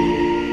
अस्सलाम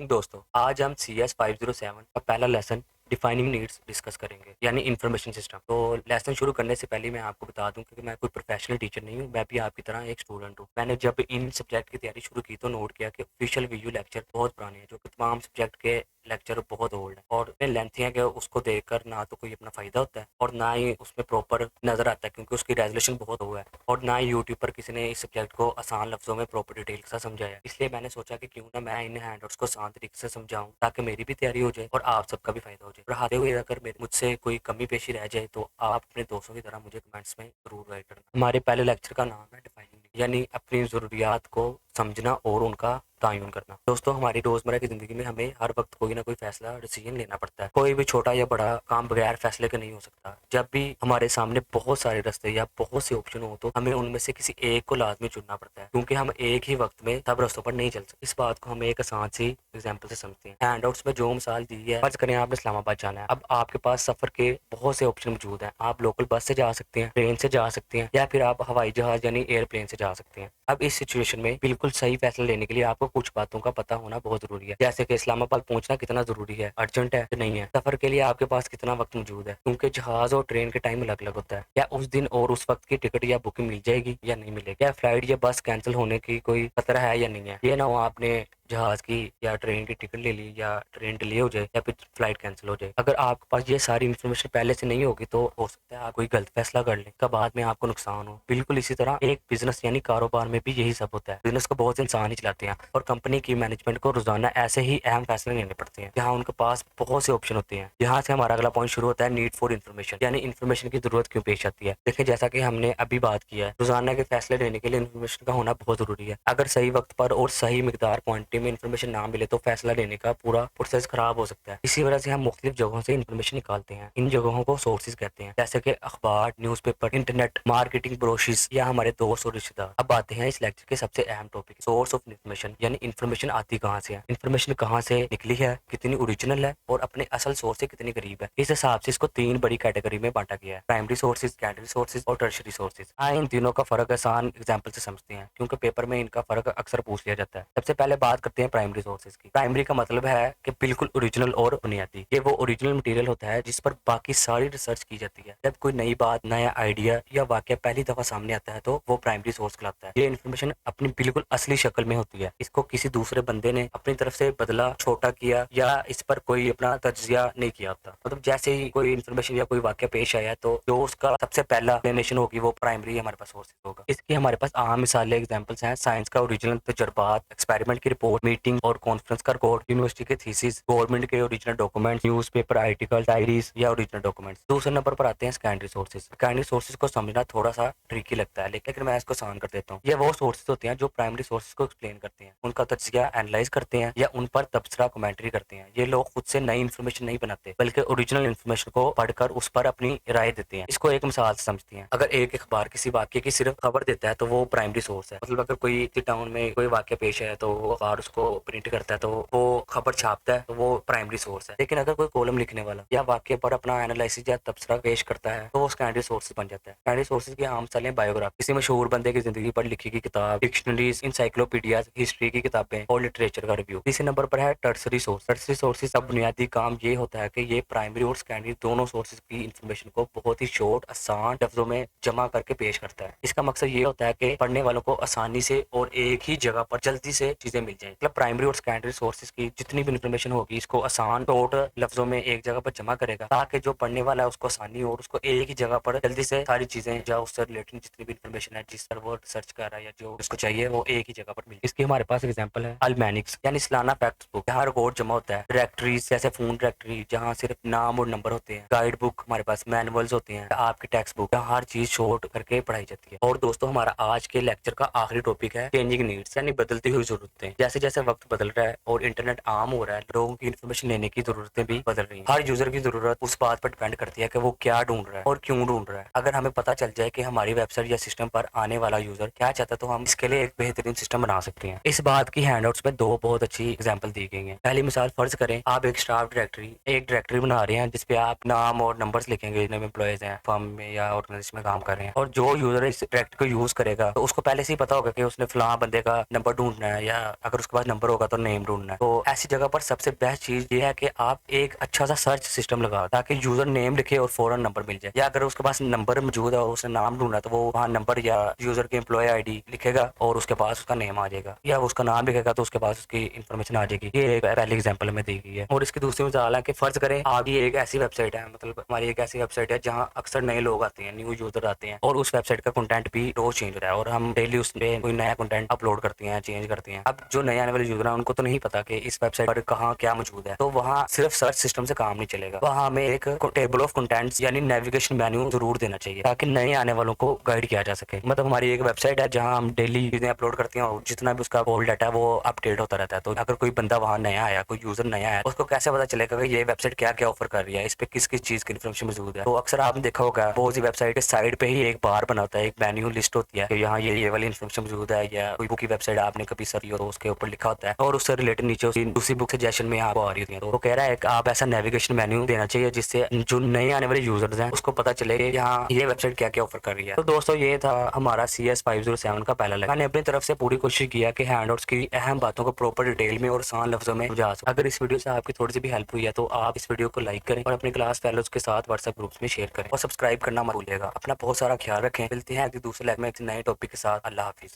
दोस्तों, आज हम CS 507 का पहला लेसन डिफाइनिंग नीड्स डिस्कस करेंगे यानी इन्फॉर्मेशन सिस्टम। तो लेसन शुरू करने से पहले मैं आपको बता दूं कि मैं कोई प्रोफेशनल टीचर नहीं हूं, मैं भी आपकी तरह एक स्टूडेंट हूं। मैंने जब इन सब्जेक्ट की तैयारी शुरू की तो नोट किया कि ऑफिशियल वीडियो लेक्चर बहुत पुराने हैं, जो कि तमाम सब्जेक्ट के लेक्चर बहुत ओल्ड है और इतने लेंथी हैं कि उसको देखकर ना तो कोई अपना फ़ायदा होता है और ना ही उसमें प्रॉपर नज़र आता है, क्योंकि उसकी रेजोल्यूशन बहुत हुआ है और ना ही यूट्यूब पर किसी ने इस सब्जेक्ट को आसान लफ्ज़ों में प्रॉपर डिटेल के साथ समझाया। इसलिए मैंने सोचा कि क्यों ना मैं इन हैंडआउट्स को आसान तरीके से समझाऊं ताकि मेरी भी तैयारी हो जाए और आप सबका भी फ़ायदा हो जाए। पढ़ाते हुए अगर मुझसे कोई कमी पेशी रह जाए तो आप अपने दोस्तों की तरह मुझे कमेंट्स में ज़रूर राइट करना। हमारे पहले लेक्चर का नाम है डिफाइनिंग, यानी अपनी ज़रूरियात को समझना और उनका तयन करना। दोस्तों, हमारी रोजमर्रा की जिंदगी में हमें हर वक्त कोई ना कोई फैसला डिसीजन लेना पड़ता है। कोई भी छोटा या बड़ा काम बगैर फैसले के नहीं हो सकता। जब भी हमारे सामने बहुत सारे रास्ते या बहुत से ऑप्शन हो तो हमें उनमें से किसी एक को लाजमी चुनना पड़ता है, क्योंकि हम एक ही वक्त में सब रास्तों पर नहीं चल सकते। इस बात को हम एक आसान सी एग्जाम्पल से समझते हैं। हैंडआउट्स में जो मिसाल दी है, फर्ज करें आपने इस्लामाबाद जाना है। अब आपके पास सफर के बहुत से ऑप्शन मौजूद हैं। आप लोकल बस से जा सकते हैं, ट्रेन से जा सकते हैं या फिर आप हवाई जहाज यानी एयरप्लेन से जा सकते हैं। अब इस सिचुएशन में बिल्कुल सही फैसला लेने के लिए आपको कुछ बातों का पता होना बहुत जरूरी है, जैसे कि इस्लामाबाद पहुंचना कितना जरूरी है, अर्जेंट है कि नहीं है, सफर के लिए आपके पास कितना वक्त मौजूद है, क्योंकि जहाज और ट्रेन के टाइम अलग अलग होता है। क्या उस दिन और उस वक्त की टिकट या बुकिंग मिल जाएगी या नहीं मिलेगी, क्या फ्लाइट या बस कैंसिल होने की कोई खतरा है या नहीं है। ये ना हो आपने जहाज की या ट्रेन की टिकट ले ली या ट्रेन डिले हो जाए या फिर फ्लाइट कैंसिल हो जाए। अगर आपके पास ये सारी इन्फॉर्मेशन पहले से नहीं होगी तो हो सकता है आप कोई गलत फैसला कर लें, का बाद में आपको नुकसान हो। बिल्कुल इसी तरह एक बिजनेस यानी कारोबार में भी यही सब होता है। बिजनेस को बहुत से इंसान ही चलाते हैं और कंपनी की मैनेजमेंट को रोजाना ऐसे ही अहम फैसले लेने पड़ते हैं जहाँ उनके पास बहुत से ऑप्शन होते हैं। यहाँ से हमारा अगला पॉइंट शुरू होता है, नीड फॉर इन्फॉर्मेशन, यानी इन्फॉर्मेशन की जरूरत क्यों पेश आती है। देखिए, जैसा कि हमने अभी बात किया है, रोजाना के फैसले लेने के लिए इन्फॉर्मेशन का होना बहुत जरूरी है। अगर सही वक्त पर और सही मिकदार क्वांटिटी में इन्फॉर्मेशन ना मिले तो फैसला लेने का पूरा प्रोसेस खराब हो सकता है। इसी वजह से हम मुख्तलिफ जगहों से इन्फॉर्मेशन निकालते हैं। इन जगहों को सोर्सेज कहते हैं, जैसे कि अखबार, न्यूज़पेपर, इंटरनेट, मार्केटिंग ब्रोशर्स या हमारे दोस्त और रिश्तेदार। अब आते हैं इस लेक्चर के सबसे अहम टॉपिक, सोर्स ऑफ इन्फॉर्मेशन, यानी इन्फॉर्मेशन आती कहाँ से है, इन्फॉर्मेशन कहाँ से निकली है, कितनी ओरिजिनल है और अपने असल सोर्स से कितनी करीब है। इस हिसाब से इसको तीन बड़ी कैटेगरी में बांटा गया है, प्राइमरी सोर्सेज, सेकेंडरी सोर्सेज और टर्शरी सोर्सेज। आए इन तीनों का फर्क आसान एग्जाम्पल से समझते हैं, क्योंकि पेपर में इनका फर्क अक्सर पूछ लिया जाता है। सबसे पहले बात करते हैं प्राइमरी सोर्सेज की। प्राइमरी का मतलब है कि बिल्कुल ओरिजिनल और बुनियादी। ये वो ओरिजिनल मटेरियल होता है जिस पर बाकी सारी रिसर्च की जाती है। जब कोई नई बात, नया आइडिया या वाक्य पहली दफा सामने आता है तो वो प्राइमरी सोर्स कहलाता है। ये इन्फॉर्मेशन अपनी बिल्कुल असली शक्ल में होती है। इसको किसी दूसरे बंदे ने अपनी तरफ से बदला, छोटा किया या इस पर कोई अपना तज्जिया नहीं किया होता। मतलब जैसे ही कोई इन्फॉर्मेशन या कोई वाक्य पेश आया तो जो उसका सबसे पहला एक्सप्लेनेशन होगी वो प्राइमरी हमारे पास सोर्स होगा। इसकी हमारे पास आम मिसालें, एग्जांपल्स हैं, साइंस का ओरिजिनल तजुर्बात, एक्सपेरिमेंट की रिपोर्ट, मीटिंग और कॉन्फ्रेंस का रिकॉर्ड, यूनिवर्सिटी के थीसिस, गवर्नमेंट के original documents, newspaper article, diaries या ओरिजिनल डॉक्यूमेंट्स। दूसरे नंबर पर आते हैं सेकेंडरी सोर्सेज। सेकेंडरी सोर्सेज को समझना थोड़ा सा ट्रिकी लगता है, लेकिन मैं इसको आसान कर देता हूँ। ये वो सोर्सेज होते हैं जो प्राइमरी सोर्सेज को एक्सप्लेन करते हैं, उनका तज्जिया एनालाइज करते हैं या उन पर तबसरा कमेंट्री करते हैं। ये लोग खुद से नई इन्फॉर्मेशन नहीं बनाते, बल्कि ओरिजिनल इन्फॉर्मेशन को पढ़कर उस पर अपनी राय देते हैं। इसको एक मिसाल से समझते हैं। अगर एक अखबार किसी वाक्य की सिर्फ खबर देता है तो वो प्राइमरी सोर्स है। मतलब अगर कोई टाउन में कोई वाक्य पेश है तो वो अखबार उसको प्रिंट करता है तो वो खबर छापता है तो वो प्राइमरी सोर्स है। लेकिन अगर कोई कॉलम लिखने वाला या वाक्य पर अपना एनालिसिस या तबसरा पेश करता है तो वो सेकेंडरी सोर्स बन जाता है। सेकेंडरी सोर्सेज की आम मिसालें बायोग्राफी, किसी मशहूर बंदे की जिंदगी पर लिखी गई किताब, डिक्शनरीज, इंसाइक्लोपीडिया, हिस्ट्री की किताबें और लिटरेचर का रिव्यू। तीसरे नंबर पर है टर्सरी सोर्स। टर्सरी सोर्सेज का बुनियादी काम ये होता है कि ये प्राइमरी और सेकेंडरी दोनों सोर्सेज की इन्फॉर्मेशन को बहुत ही शॉर्ट, आसान लफ्जों में जमा करके पेश करता है। इसका मकसद ये होता है कि पढ़ने वालों को आसानी से और एक ही जगह पर जल्दी से चीजें मिल जाएं। मतलब प्राइमरी और सेकेंडरी सोर्सेज की जितनी भी इन्फॉर्मेशन होगी इसको आसान शॉर्ट लफ्जों में एक जगह पर जमा करेगा, ताकि जो पढ़ने वाला है उसको आसानी हो और उसको एक ही जगह पर जल्दी से सारी चीजें या उससे रिलेटेड जितनी भी इन्फॉर्मेशन है जिस पर वो सर्च कर रहा है या जो उसको चाहिए वो एक ही जगह पर मिले। इसकी हमारे पास एग्जांपल है अल्मेनिक्स, यानी सालाना फैक्ट्स बुक, जहाँ रिकॉर्ड जमा होता है। डायरेक्टरीज जैसे फोन डायरेक्टरी जहाँ सिर्फ नाम और नंबर होते हैं। गाइड बुक, हमारे पास मैनुअल्स होते हैं। आपकी टेक्स्ट बुक जहाँ हर चीज शॉर्ट करके पढ़ाई जाती है। और दोस्तों, हमारा आज के लेक्चर का आखिरी टॉपिक है चेंजिंग नीड्स, यानी बदलती हुई जरूरतें। जैसे जैसे वक्त बदल रहा है और इंटरनेट आम हो रहा है, लोगों की इन्फॉर्मेशन लेने की जरूरतें भी बदल रही हैं। हर यूजर की जरूरत उस बात पर डिपेंड करती है कि वो क्या ढूंढ रहा है और क्यों ढूंढ रहा है। अगर हमें पता चल जाए कि हमारी वेबसाइट या सिस्टम पर आने वाला यूजर क्या चाहता है तो हम इसके लिए एक बेहतरीन सिस्टम बना सकते हैं। इस बात की हैंडआउट्स में दो बहुत अच्छी एग्जाम्पल दी गई है। पहली मिसाल फर्ज करें आप एक स्टाफ डायरेक्टरी बना रहे हैं जिसपे आप नाम और नंबर्स लिखेंगे जितने भी एम्प्लॉयज हैं फर्म में या ऑर्गेनाइजेशन में काम कर रहे हैं, और जो यूजर इस डायरेक्टरी को यूज करेगा तो उसको पहले से ही पता होगा कि उसने फलां बंदे का नंबर ढूंढना है, या अगर उसके पास नंबर होगा तो नेम ढूंढना है। तो ऐसी जगह पर सबसे बेस्ट चीज ये है कि आप एक अच्छा सा सर्च सिस्टम लगाओ ताकि यूजर नेम लिखे और फौरन नंबर मिल जाए, या अगर उसके पास नंबर मौजूद है और उसने नाम ढूंढना तो वो वहाँ नंबर या यूजर की एम्प्लॉय आईडी लिखेगा और उसके पास उसका नेम आ जाएगा, या उसका नाम लिखेगा तो उसके पास उसकी इन्फॉर्मेशन आ जाएगी। ये एक पहली एग्जाम्पल में दी गई है। और इसकी दूसरी मिसाल है कि फर्ज करें आपकी एक ऐसी वेबसाइट है, मतलब हमारी एक ऐसी वेबसाइट है जहाँ अक्सर नए लोग आते हैं, न्यू यूजर आते हैं, और उस वेबसाइट का कंटेंट भी रोज चेंज हो रहा है और हम डेली उस पे कोई नया कंटेंट अपलोड करते हैं, चेंज करते हैं। अब जो नए आने वाले यूजर हैं उनको तो नहीं पता कि इस वेबसाइट पर कहाँ क्या मौजूद है, तो वहाँ सिर्फ सर्च सिस्टम से काम नहीं चलेगा, वहाँ हमें एक टेबल ऑफ कंटेंट्स यानी नेविगेशन मेन्यू जरूर देना चाहिए ताकि नए आने वालों को गाइड किया जा सके। मतलब हमारी एक वेबसाइट है जहाँ हम डेली चीजें अपलोड करते हैं और जितना भी उसका ओल्ड डाटा है वो अपडेट होता रहता है। तो अगर कोई बंदा वहाँ नया आया, कोई यूजर नया आया, उसको कैसे पता चलेगा कि ये वेबसाइट क्या क्या ऑफर कर रही है, इस पे किस किस चीज की इन्फॉर्मेशन मौजूद है। तो अक्सर आपने देखा होगा बहुत सी वेबसाइट के साइड पे ही एक बार बना होता है, एक मेन्यू लिस्ट होती है कि यहाँ ये वाली इन्फॉर्मेशन मौजूद है, या कोई बुक की वेबसाइट आपने कभी सर्च की और उसके ऊपर लिखा होता है और उससे रिलेटेड नीचे उसकी दूसरी बुक सजेशन में आपको आ रही होती है। तो वो कह रहा है कि आप ऐसा नेविगेशन मेन्यू देना चाहिए जिससे जो नए आने वाले यूजर्स हैं उसको पता चले कि यहाँ ये वेबसाइट क्या क्या ऑफर कर रही है। तो दोस्तों ये था हमारा CS507 का पहला लेक्चर। मैंने अपनी तरफ से पूरी कोशिश किया कि हैंडआउट्स की अहम बातों को प्रॉपर डिटेल में और आसान लफ्जों में समझा सकूं। अगर इस वीडियो से आपकी थोड़ी सी भी हेल्प हुई है तो आप इस वीडियो को लाइक करें और अपने क्लास फेलोज के साथ व्हाट्सएप ग्रुप्स में शेयर करें और सब्सक्राइब करना मत भूलिएगा। अपना बहुत सारा ख्याल रखें। मिलते हैं दूसरे लेक्चर में एक नए टॉपिक के साथ। अल्लाह हाफिज।